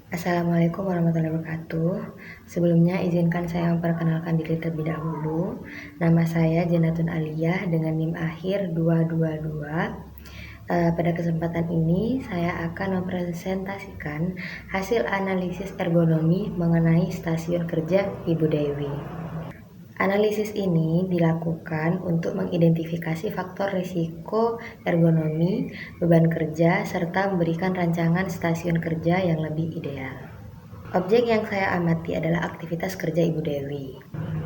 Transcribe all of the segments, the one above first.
Assalamualaikum warahmatullahi wabarakatuh. Sebelumnya izinkan saya memperkenalkan diri terlebih dahulu. Nama saya Janatun Aliyah dengan NIM akhir 222. Pada kesempatan ini saya akan mempresentasikan hasil analisis ergonomi mengenai stasiun kerja Ibu Dewi. Analisis ini dilakukan untuk mengidentifikasi faktor risiko ergonomi, beban kerja, serta memberikan rancangan stasiun kerja yang lebih ideal. Objek yang saya amati adalah aktivitas kerja Ibu Dewi.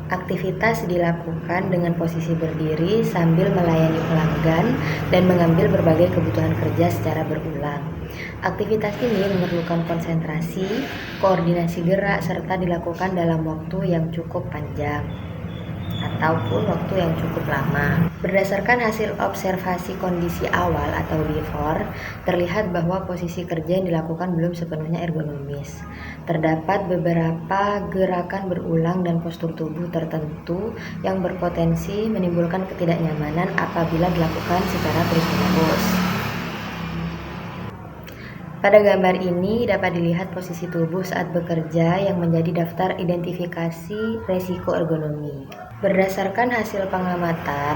Aktivitas dilakukan dengan posisi berdiri sambil melayani pelanggan dan mengambil berbagai kebutuhan kerja secara berulang. Aktivitas ini memerlukan konsentrasi, koordinasi gerak, serta dilakukan dalam waktu yang cukup panjang ataupun waktu yang cukup lama. Berdasarkan hasil observasi kondisi awal atau before, terlihat bahwa posisi kerja yang dilakukan belum sepenuhnya ergonomis. Terdapat beberapa gerakan berulang dan postur tubuh tertentu yang berpotensi menimbulkan ketidaknyamanan apabila dilakukan secara terus-menerus. Pada gambar ini dapat dilihat posisi tubuh saat bekerja yang menjadi daftar identifikasi resiko ergonomi. Berdasarkan hasil pengamatan,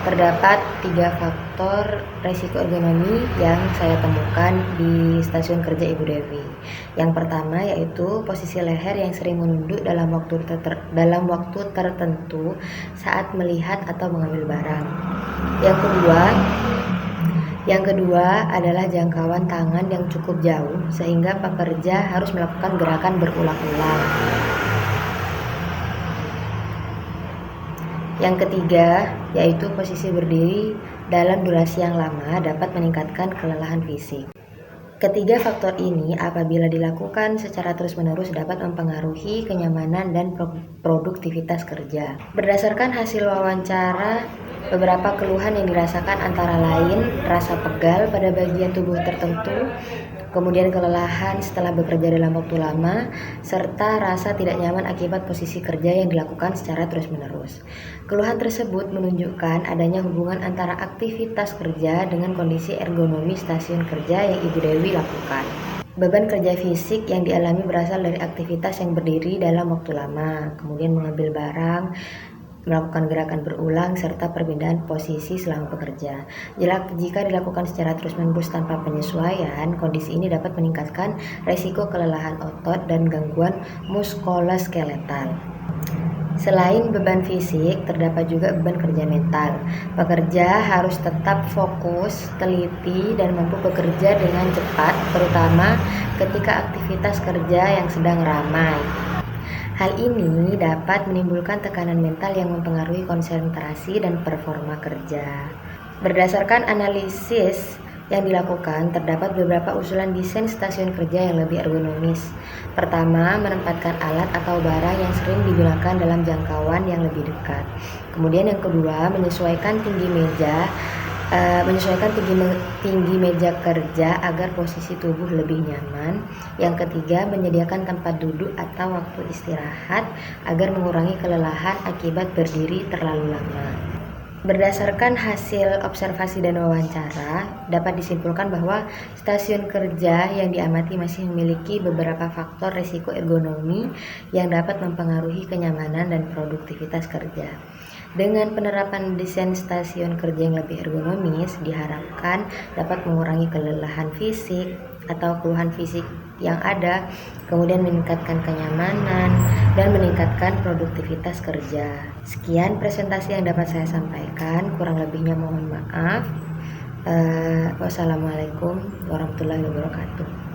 terdapat 3 faktor resiko ergonomi yang saya temukan di stasiun kerja Ibu Dewi. Yang pertama yaitu posisi leher yang sering menunduk dalam waktu tertentu saat melihat atau mengambil barang. Yang kedua adalah jangkauan tangan yang cukup jauh sehingga pekerja harus melakukan gerakan berulang-ulang. Yang ketiga yaitu posisi berdiri dalam durasi yang lama dapat meningkatkan kelelahan fisik. Ketiga faktor ini apabila dilakukan secara terus-menerus dapat mempengaruhi kenyamanan dan produktivitas kerja. Berdasarkan hasil wawancara, beberapa keluhan yang dirasakan antara lain rasa pegal pada bagian tubuh tertentu, kemudian kelelahan setelah bekerja dalam waktu lama, serta rasa tidak nyaman akibat posisi kerja yang dilakukan secara terus-menerus. Keluhan tersebut menunjukkan adanya hubungan antara aktivitas kerja dengan kondisi ergonomi stasiun kerja yang Ibu Dewi lakukan. Beban kerja fisik yang dialami berasal dari aktivitas yang berdiri dalam waktu lama, kemudian mengambil barang, melakukan gerakan berulang, serta perpindahan posisi selama bekerja. Jika dilakukan secara terus-menerus tanpa penyesuaian, kondisi ini dapat meningkatkan resiko kelelahan otot dan gangguan muskuloskeletal. Selain beban fisik, terdapat juga beban kerja mental. Pekerja harus tetap fokus, teliti, dan mampu bekerja dengan cepat, terutama ketika aktivitas kerja yang sedang ramai. Hal ini dapat menimbulkan tekanan mental yang mempengaruhi konsentrasi dan performa kerja. Berdasarkan analisis yang dilakukan, terdapat beberapa usulan desain stasiun kerja yang lebih ergonomis. Pertama, menempatkan alat atau barang yang sering digunakan dalam jangkauan yang lebih dekat. Kemudian yang kedua, menyesuaikan tinggi meja kerja agar posisi tubuh lebih nyaman. Yang ketiga, menyediakan tempat duduk atau waktu istirahat agar mengurangi kelelahan akibat berdiri terlalu lama. Berdasarkan hasil observasi dan wawancara, dapat disimpulkan bahwa stasiun kerja yang diamati masih memiliki beberapa faktor risiko ergonomi yang dapat mempengaruhi kenyamanan dan produktivitas kerja. Dengan penerapan desain stasiun kerja yang lebih ergonomis, diharapkan dapat mengurangi kelelahan fisik atau keluhan fisik yang ada, kemudian meningkatkan kenyamanan dan meningkatkan produktivitas kerja. Sekian presentasi yang dapat saya sampaikan, kurang lebihnya mohon maaf. Wassalamualaikum warahmatullahi wabarakatuh.